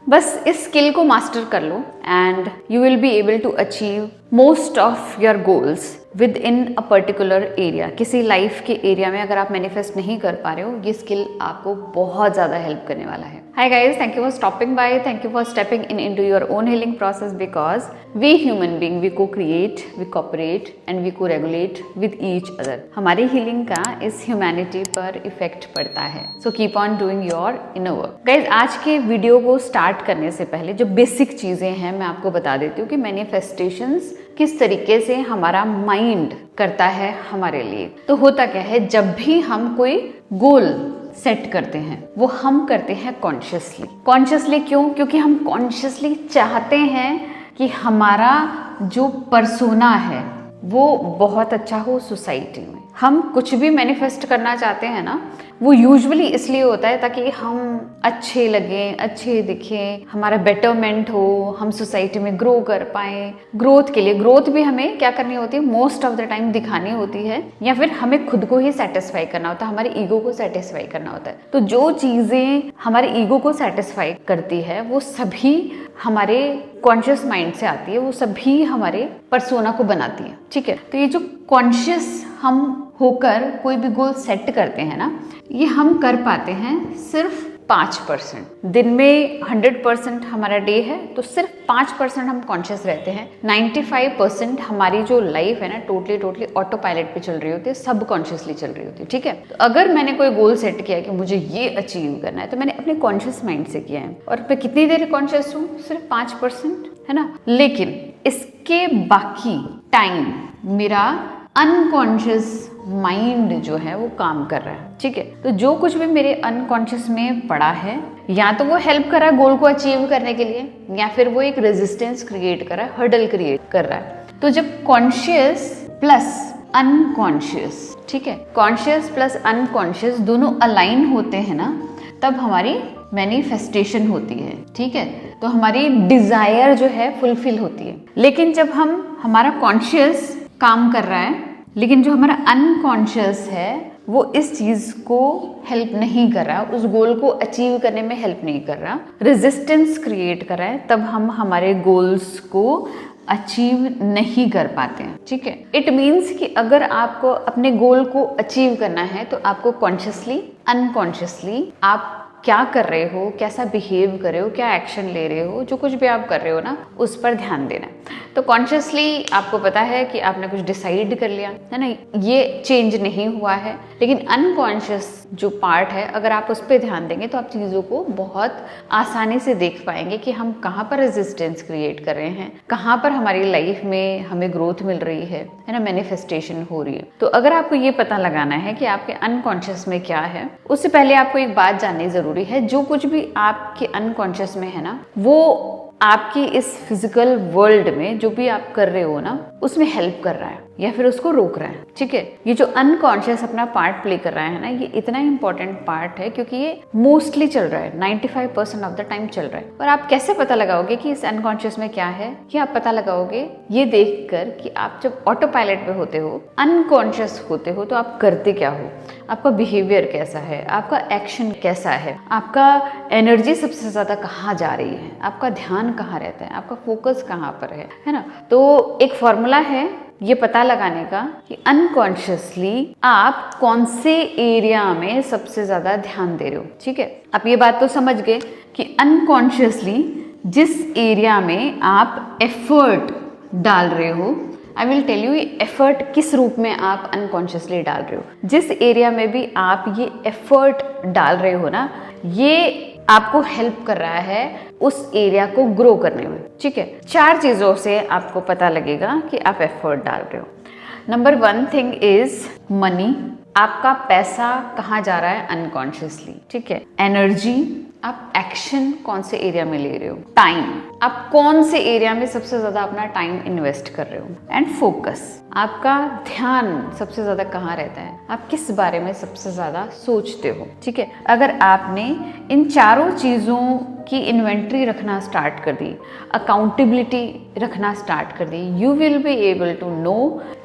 बस इस स्किल को मास्टर कर लो and you will be able to achieve most of your goals within a particular area. किसी लाइफ के एरिया में अगर आप मैनिफेस्ट नहीं कर पा रहे हो, ये स्किल आपको बहुत ज़्यादा हेल्प करने वाला है। Hi guys, thank you for stopping by, thank you for stepping into your own healing process because we human being we cocreate, we cooperate and we coregulate with each other. हमारी healing का इस humanity पर effect पड़ता है। So keep on doing your inner work. Guys, आज के video को start करने से पहले जो बेसिक चीज़ें हैं मैं आपको बता देती हूँ कि मैनिफेस्टेशंस किस तरीके से हमारा माइंड करता है हमारे लिए। तो होता क्या है, जब भी हम कोई गोल सेट करते हैं वो हम करते हैं कॉन्शियसली। क्यों? क्योंकि हम कॉन्शियसली चाहते हैं कि हमारा जो पर्सोना है वो बहुत अच्छा हो सोसाइटी में। हम कुछ भी मैनिफेस्ट करना चाहते हैं ना, वो यूजुअली इसलिए होता है ताकि हम अच्छे लगें, अच्छे दिखें, हमारा बेटरमेंट हो, हम सोसाइटी में ग्रो कर पाएं। ग्रोथ के लिए, ग्रोथ भी हमें क्या करनी होती है, मोस्ट ऑफ द टाइम दिखानी होती है, या फिर हमें खुद को ही सेटिस्फाई करना होता है, हमारे ईगो को सेटिस्फाई करना होता है। तो जो चीज़ें हमारे ईगो को सेटिस्फाई करती है वो सभी हमारे कॉन्शियस माइंड से आती है, वो सभी हमारे पर्सोना को बनाती है। ठीक है, तो ये जो कॉन्शियस हम होकर कोई भी गोल सेट करते हैं ना, ये हम कर पाते हैं सिर्फ 5%। दिन में 100% हमारा डे है तो सिर्फ 5% हम कॉन्शियस रहते हैं। 95% हमारी जो लाइफ है ना टोटली ऑटो पायलट पे चल रही होती है, सब कॉन्शियसली चल रही होती है। ठीक है, तो अगर मैंने कोई गोल सेट किया कि मुझे ये अचीव करना है तो मैंने अपने कॉन्शियस माइंड से किया है, और मैं कितनी देर कॉन्शियस हूँ, सिर्फ 5%, है ना। लेकिन इसके बाकी टाइम मेरा अनकॉन्शियस माइंड जो है वो काम कर रहा है। ठीक है, तो जो कुछ भी मेरे अनकॉन्शियस में पड़ा है, या तो वो हेल्प कर रहा है गोल को अचीव करने के लिए, या फिर वो एक रेजिस्टेंस क्रिएट कर रहा है, हर्डल क्रिएट कर रहा है। तो जब कॉन्शियस प्लस अनकॉन्शियस, ठीक है, कॉन्शियस प्लस अनकॉन्शियस दोनों अलाइन होते हैं ना, तब हमारी मैनिफेस्टेशन होती है। ठीक है, तो हमारी डिजायर जो है फुलफिल होती है। लेकिन जब हमारा कॉन्शियस काम कर रहा है लेकिन जो हमारा अनकॉन्शियस है वो इस चीज को हेल्प नहीं कर रहा, उस गोल को अचीव करने में हेल्प नहीं कर रहा, रेजिस्टेंस क्रिएट कर रहा है, तब हम हमारे गोल्स को अचीव नहीं कर पाते हैं। ठीक है, इट मीन्स कि अगर आपको अपने गोल को अचीव करना है तो आपको कॉन्शियसली अनकॉन्शियसली आप क्या कर रहे हो, कैसा बिहेव कर रहे हो, क्या एक्शन ले रहे हो, जो कुछ भी आप कर रहे हो ना उस पर ध्यान देना। तो कॉन्शियसली आपको पता है कि आपने कुछ डिसाइड कर लिया है ना, ये चेंज नहीं हुआ है, लेकिन अनकॉन्शियस जो पार्ट है अगर आप उस पर ध्यान देंगे तो आप चीज़ों को बहुत आसानी से देख पाएंगे कि हम कहाँ पर रेजिस्टेंस क्रिएट कर रहे हैं, कहाँ पर हमारी लाइफ में हमें ग्रोथ मिल रही है ना, मैनिफेस्टेशन हो रही है। तो अगर आपको ये पता लगाना है कि आपके अनकॉन्शियस में क्या है, उससे पहले आपको एक बात जाननी जरूरी है। जो कुछ भी आपके अनकॉन्शियस में है ना, वो आपकी इस फिजिकल वर्ल्ड में जो भी आप कर रहे हो ना उसमें हेल्प कर रहा है या फिर उसको रोक रहा है। ठीक है, ये जो अनकॉन्शियस अपना पार्ट प्ले कर रहा है ना, ये इतना इंपॉर्टेंट पार्ट है क्योंकि ये मोस्टली चल रहा है, 95% ऑफ द टाइम चल रहा है। और आप कैसे पता लगाओगे कि इस अनकॉन्शियस में क्या है, कि आप पता लगाओगे ये देखकर कि आप जब ऑटो पायलट पे होते हो, अनकॉन्शियस होते हो, तो आप करते क्या हो, आपका बिहेवियर कैसा है, आपका एक्शन कैसा है, आपका एनर्जी सबसे ज्यादा कहाँ जा रही है, आपका ध्यान कहाँ रहता है, आपका फोकस कहाँ पर है ना। तो एक फॉर्मूला है ये पता लगाने का कि अनकॉन्शियसली आप कौन से एरिया में सबसे ज्यादा ध्यान दे रहे हो। ठीक है, आप ये बात तो समझ गए कि अनकॉन्शियसली जिस एरिया में आप एफर्ट डाल रहे हो, आई विल टेल यू ये एफर्ट किस रूप में आप अनकॉन्शियसली डाल रहे हो। जिस एरिया में भी आप ये एफर्ट डाल रहे हो ना, ये आपको हेल्प कर रहा है उस एरिया को ग्रो करने में। ठीक है, 4 चीजों से आपको पता लगेगा कि आप एफर्ट डाल रहे हो। नंबर 1 थिंग इज मनी, आपका पैसा कहाँ जा रहा है अनकॉन्शियसली। ठीक है, एनर्जी, आप एक्शन कौन से एरिया में ले रहे हो, टाइम, आप कौन से एरिया में सबसे ज्यादा अपना टाइम इन्वेस्ट कर रहे हो, एंड फोकस, आपका ध्यान सबसे ज़्यादा कहाँ रहता है, आप किस बारे में सबसे ज़्यादा सोचते हो। ठीक है, अगर आपने इन चारों चीज़ों की इन्वेंट्री रखना स्टार्ट कर दी, अकाउंटेबिलिटी रखना स्टार्ट कर दी, you will be able to know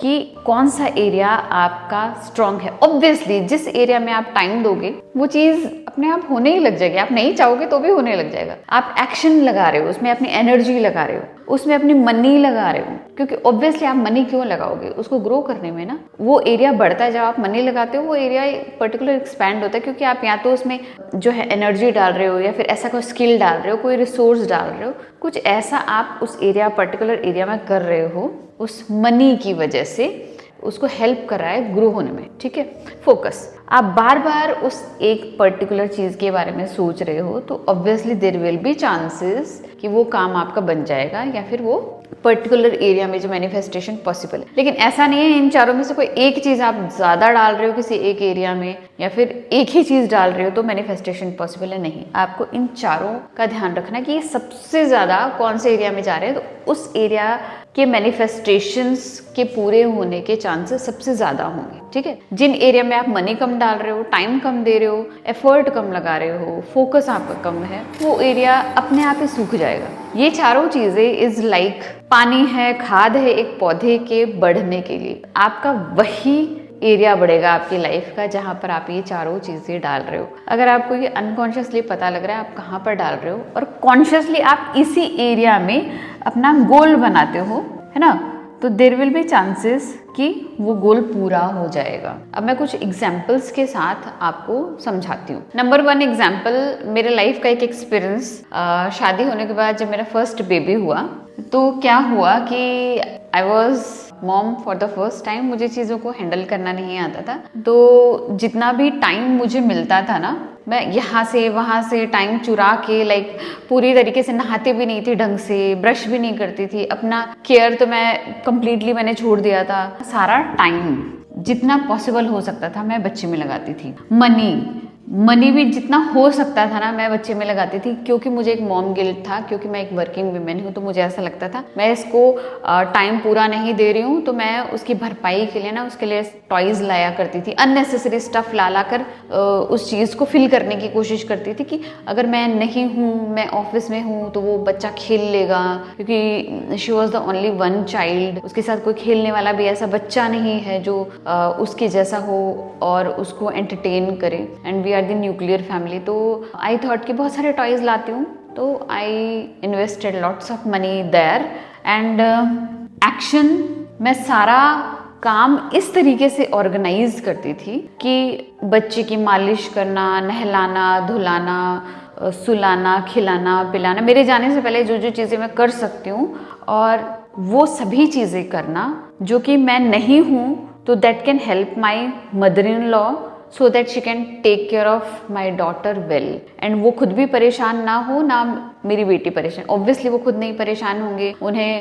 कि कौन सा एरिया आपका स्ट्रांग है। ऑब्वियसली जिस एरिया में आप टाइम दोगे वो चीज़ अपने आप होने ही लग जाएगी, आप नहीं चाहोगे तो भी होने लग जाएगा। आप एक्शन लगा रहे हो, उसमें अपनी एनर्जी लगा रहे हो, उसमें अपनी मनी लगा रहे हो, क्योंकि ऑब्वियसली आप मनी क्यों लगाओगे, उसको ग्रो करने में ना। वो एरिया बढ़ता है, जब आप मनी लगाते हो वो एरिया पर्टिकुलर एक्सपैंड होता है, क्योंकि आप या तो उसमें जो है एनर्जी डाल रहे हो या फिर ऐसा कोई स्किल डाल रहे हो, कोई रिसोर्स डाल रहे हो, कुछ ऐसा आप उस एरिया पर्टिकुलर एरिया में कर रहे हो, उस मनी की वजह से उसको हेल्प कर रहा है ग्रो होने में। ठीक है, फोकस। आप बार बार उस एक पर्टिकुलर चीज़ के बारे में सोच रहे हो तो obviously there will be chances कि वो काम आपका बन जाएगा या फिर वो पर्टिकुलर एरिया में जो मैनिफेस्टेशन पॉसिबल है। लेकिन ऐसा नहीं है इन चारों में से कोई एक चीज़ आप ज़्यादा डाल रहे हो किसी एक एरिया में या फिर एक ही चीज़ डाल रहे हो तो मैनिफेस्टेशन पॉसिबल है, नहीं। आपको इन चारों का ध्यान रखना कि ये सबसे ज़्यादा कौन से एरिया में जा रहे हैं, तो उस एरिया के मैनिफेस्टेशंस के पूरे होने के चांसेस सबसे ज़्यादा होंगे। ठीक है, जिन एरिया में आप मनी कम डाल रहे हो, टाइम कम दे रहे हो, एफर्ट कम लगा रहे हो, फोकस आपका कम है, वो एरिया अपने आप ही सूख जाएगा। ये चारों चीज़ें इज लाइक पानी है, खाद है एक पौधे के बढ़ने के लिए। आपका वही एरिया बढ़ेगा आपकी लाइफ का जहाँ पर आप ये चारों चीज़ें डाल रहे हो। अगर आपको ये अनकॉन्शियसली पता लग रहा है आप कहाँ पर डाल रहे हो और कॉन्शियसली आप इसी एरिया में अपना गोल बनाते हो, है ना, तो देयर विल बी चांसेस कि वो गोल पूरा हो जाएगा। अब मैं कुछ एग्जाम्पल्स के साथ आपको समझाती हूँ। नंबर 1 एग्जाम्पल, मेरे लाइफ का एक एक्सपीरियंस। शादी होने के बाद जब मेरा फर्स्ट बेबी हुआ तो क्या हुआ कि I was mom for the first time. मुझे चीज़ों को हैंडल करना नहीं आता था, तो जितना भी टाइम मुझे मिलता था ना, मैं यहाँ से वहाँ से टाइम चुरा के लाइक पूरी तरीके से नहाती भी नहीं थी ढंग से, ब्रश भी नहीं करती थी, अपना केयर तो मैं कंप्लीटली मैंने छोड़ दिया था। सारा टाइम जितना पॉसिबल हो सकता था मैं बच्चे में लगाती थी। मनी भी जितना हो सकता था ना मैं बच्चे में लगाती थी, क्योंकि मुझे एक मॉम गिल्ट था, क्योंकि मैं एक वर्किंग वुमेन हूँ। तो मुझे ऐसा लगता था मैं इसको टाइम पूरा नहीं दे रही हूँ, तो मैं उसकी भरपाई के लिए ना उसके लिए टॉयज़ लाया करती थी, अननेसेसरी स्टफ ला कर उस चीज़ को फिल करने की कोशिश करती थी कि अगर मैं नहीं हूँ, मैं ऑफिस में हूँ, तो वो बच्चा खेल लेगा, क्योंकि she was the only one child. उसके साथ कोई खेलने वाला भी ऐसा बच्चा नहीं है जो उसके जैसा हो और उसको एंटरटेन करे। And we are the nuclear family, तो आई थॉट कि बहुत सारे टॉयज लाती हूँ, तो I invested lots of money there and action. मैं सारा काम इस तरीके से ऑर्गेनाइज करती थी कि बच्चे की मालिश करना, नहलाना, धुलाना, सुलाना, खिलाना, पिलाना, मेरे जाने से पहले जो जो चीज़ें मैं कर सकती हूँ, और वो सभी चीज़ें करना जो कि मैं नहीं हूँ, तो that can help my mother in law so that she can take care of my daughter well। and वो खुद भी परेशान ना हो, ना मेरी बेटी परेशान। ऑब्वियसली वो खुद नहीं परेशान होंगे, उन्हें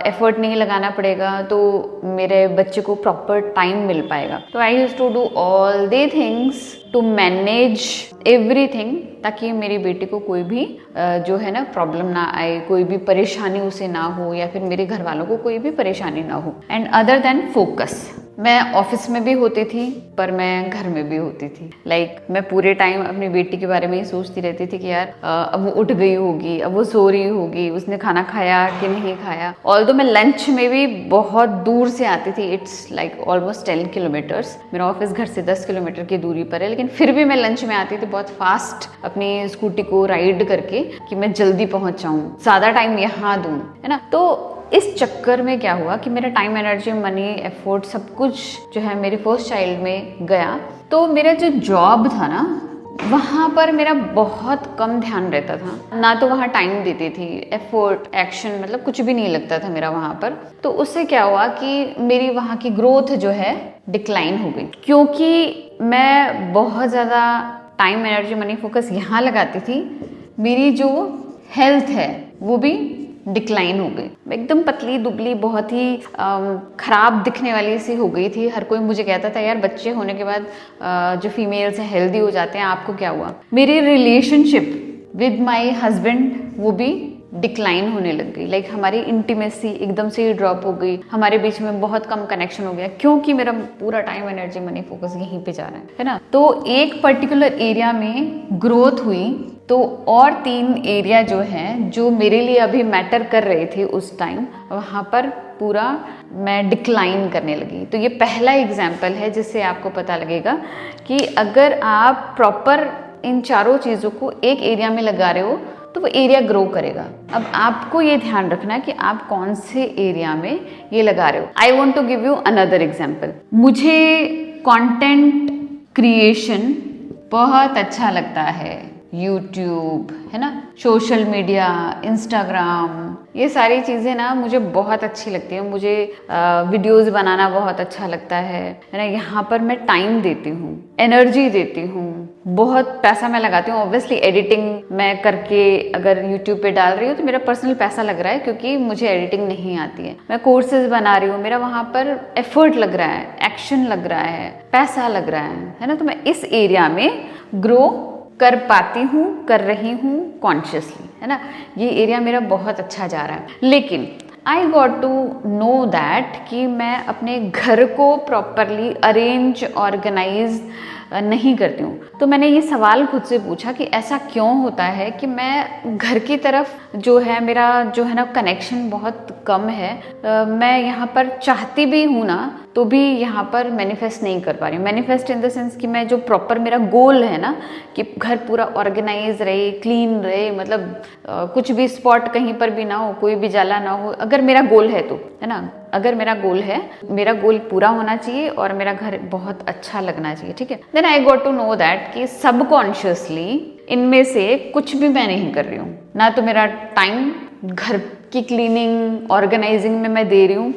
एफर्ट नहीं लगाना पड़ेगा, तो मेरे बच्चे को प्रॉपर टाइम मिल पाएगा। तो I used to do all the things to manage everything, ताकि मेरी बेटी को कोई भी जो है ना प्रॉब्लम ना आए, कोई भी परेशानी उसे ना हो, या फिर मेरे घर वालों को कोई भी परेशानी ना हो। एंड अदर देन फोकस, मैं ऑफिस में भी होती थी पर मैं घर में भी होती थी। लाइक मैं पूरे टाइम अपनी बेटी के बारे में ही सोचती रहती थी कि यार अब वो उठ गई होगी, अब वो सो रही होगी, उसने खाना खाया कि नहीं खाया। ऑल्दो मैं लंच में भी बहुत दूर से आती थी, इट्स लाइक ऑलमोस्ट 10 किलोमीटर्स। मेरा ऑफिस घर से 10 किलोमीटर की दूरी पर है, लेकिन फिर भी मैं लंच में आती थी बहुत फास्ट अपनी स्कूटी को राइड करके कि मैं जल्दी पहुंच जाऊँ, ज़्यादा टाइम यहाँ दूँ, है ना। तो इस चक्कर में क्या हुआ कि मेरा टाइम, एनर्जी, मनी, एफर्ट सब कुछ जो है मेरे फर्स्ट चाइल्ड में गया। तो मेरा जो जॉब था ना, वहाँ पर मेरा बहुत कम ध्यान रहता था, ना तो वहाँ टाइम देती थी, एफर्ट, एक्शन, मतलब कुछ भी नहीं लगता था मेरा वहाँ पर। तो उससे क्या हुआ कि मेरी वहाँ की ग्रोथ जो है डिक्लाइन हो गई, क्योंकि मैं बहुत ज़्यादा टाइम, एनर्जी, मनी, फोकस यहाँ लगाती थी। मेरी जो हेल्थ है वो भी डिक्लाइन हो गई। मैं एकदम पतली दुबली, बहुत ही खराब दिखने वाली सी हो गई थी। हर कोई मुझे कहता था यार बच्चे होने के बाद जो फीमेल्स हैं हेल्दी हो जाते हैं, आपको क्या हुआ। मेरी रिलेशनशिप विद माय हस्बैंड वो भी डिक्लाइन होने लग गई, लाइक हमारी इंटीमेसी एकदम से ही ड्रॉप हो गई, हमारे बीच में बहुत कम कनेक्शन हो गया, क्योंकि मेरा पूरा टाइम, एनर्जी, मनी, फोकस यहीं पे जा रहा है ना। तो एक पर्टिकुलर एरिया में ग्रोथ हुई, तो और 3 एरिया जो हैं, जो मेरे लिए अभी मैटर कर रहे थे उस टाइम, वहाँ पर पूरा मैं डिक्लाइन करने लगी। तो ये पहला एग्जाम्पल है जिससे आपको पता लगेगा कि अगर आप प्रॉपर इन चारों चीज़ों को एक एरिया में लगा रहे हो तो वो एरिया ग्रो करेगा। अब आपको ये ध्यान रखना है कि आप कौन से एरिया में ये लगा रहे हो। I want to give you another example. मुझे कंटेंट क्रिएशन बहुत अच्छा लगता है, यूट्यूब है ना, सोशल मीडिया, इंस्टाग्राम, ये सारी चीज़ें ना मुझे बहुत अच्छी लगती हैं। मुझे वीडियोस बनाना बहुत अच्छा लगता है ना। यहाँ पर मैं टाइम देती हूँ, एनर्जी देती हूँ, बहुत पैसा मैं लगाती हूँ। ऑब्वियसली एडिटिंग मैं करके अगर यूट्यूब पे डाल रही हूँ तो मेरा पर्सनल पैसा लग रहा है, क्योंकि मुझे एडिटिंग नहीं आती है। मैं कोर्सेज बना रही हूँ, मेरा वहाँ पर एफर्ट लग रहा है, एक्शन लग रहा है, पैसा लग रहा है ना। तो मैं इस एरिया में ग्रो कर पाती हूँ, कर रही हूँ कॉन्शियसली, है ना। ये एरिया मेरा बहुत अच्छा जा रहा है। लेकिन I got to know that कि मैं अपने घर को प्रॉपरली अरेंज, ऑर्गेनाइज नहीं करती हूँ। तो मैंने ये सवाल खुद से पूछा कि ऐसा क्यों होता है कि मैं घर की तरफ जो है, मेरा जो है ना कनेक्शन बहुत कम है। मैं यहाँ पर चाहती भी हूँ ना तो भी यहाँ पर मैनिफेस्ट नहीं कर पा रही हूँ। मैनिफेस्ट इन द सेंस कि मैं जो प्रॉपर मेरा गोल है ना कि घर पूरा ऑर्गेनाइज रहे, क्लीन रहे, मतलब कुछ भी स्पॉट कहीं पर भी ना हो, कोई भी जाला ना हो, अगर मेरा गोल है तो, है ना। अगर मेरा गोल है, मेरा गोल पूरा होना चाहिए और मेरा घर बहुत अच्छा लगना चाहिए, ठीक है। Then I got to know that कि सबकॉन्शियसली इनमें से कुछ भी मैं नहीं कर रही हूँ। ना तो मेरा टाइम घर की क्लीनिंग, ऑर्गेनाइजिंग में मैं दे रही हूँ,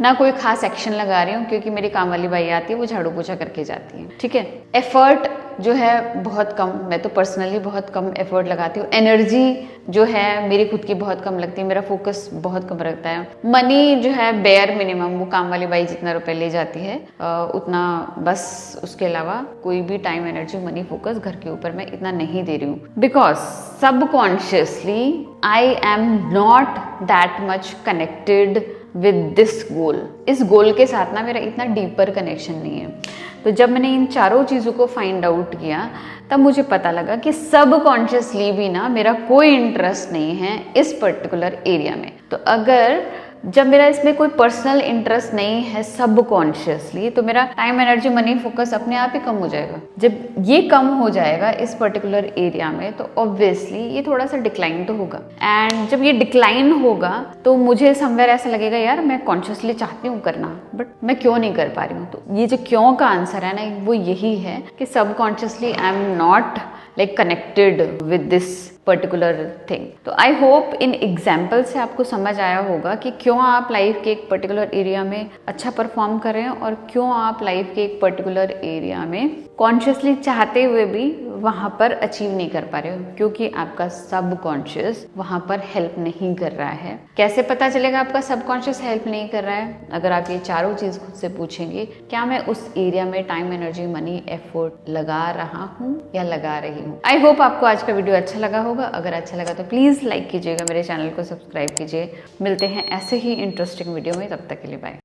ना कोई खास एक्शन लगा रही हूँ, क्योंकि मेरी काम वाली बाई आती है, वो झाड़ू पोछा करके जाती है, ठीक है। एफर्ट जो है बहुत कम, मैं तो पर्सनली बहुत कम एफर्ट लगाती हूँ। एनर्जी जो है मेरी खुद की बहुत कम लगती है, मेरा फोकस बहुत कम रहता है। मनी जो है बेयर मिनिमम, वो काम वाली बाई जितना रुपए ले जाती है उतना बस, उसके अलावा कोई भी टाइम, एनर्जी, मनी, फोकस घर के ऊपर मैं इतना नहीं दे रही हूँ। Because subconsciously I am not that much connected with this goal. इस गोल के साथ ना मेरा इतना डीपर कनेक्शन नहीं है। तो जब मैंने इन चारों चीज़ों को फाइंड आउट किया तब मुझे पता लगा कि सबकॉन्शियसली भी ना मेरा कोई इंटरेस्ट नहीं है इस पर्टिकुलर एरिया में। तो अगर जब मेरा इसमें कोई पर्सनल इंटरेस्ट नहीं है सबकॉन्शियसली, तो मेरा टाइम, एनर्जी, मनी, फोकस अपने आप ही कम हो जाएगा। जब ये कम हो जाएगा इस पर्टिकुलर एरिया में तो ऑब्वियसली ये थोड़ा सा डिक्लाइन तो होगा। एंड जब ये डिक्लाइन होगा तो मुझे समवेयर ऐसा लगेगा, यार मैं कॉन्शियसली चाहती हूँ करना, बट मैं क्यों नहीं कर पा रही हूँ। तो ये जो क्यों का आंसर है ना, वो यही है कि subconsciously I am not like connected with this particular thing. तो आई होप इन एग्जाम्पल से आपको समझ आया होगा कि क्यों आप लाइफ के एक पर्टिकुलर एरिया में अच्छा परफॉर्म कर रहे हैं और क्यों आप लाइफ के एक पर्टिकुलर एरिया में कॉन्शियसली चाहते हुए भी वहाँ पर अचीव नहीं कर पा रहे हो, क्योंकि आपका सबकॉन्शियस वहाँ पर हेल्प नहीं कर रहा है। कैसे पता चलेगा आपका सबकॉन्शियस हेल्प नहीं कर रहा है? अगर आप ये चारों चीज़ खुद से पूछेंगे, क्या मैं उस एरिया में टाइम, एनर्जी, मनी, एफर्ट लगा रहा हूँ या लगा रही हूँ। आई होप आपको आज का वीडियो अच्छा लगा होगा। अगर अच्छा लगा तो प्लीज़ लाइक कीजिएगा, मेरे चैनल को सब्सक्राइब कीजिए। मिलते हैं ऐसे ही इंटरेस्टिंग वीडियो में, तब तक के लिए बाय।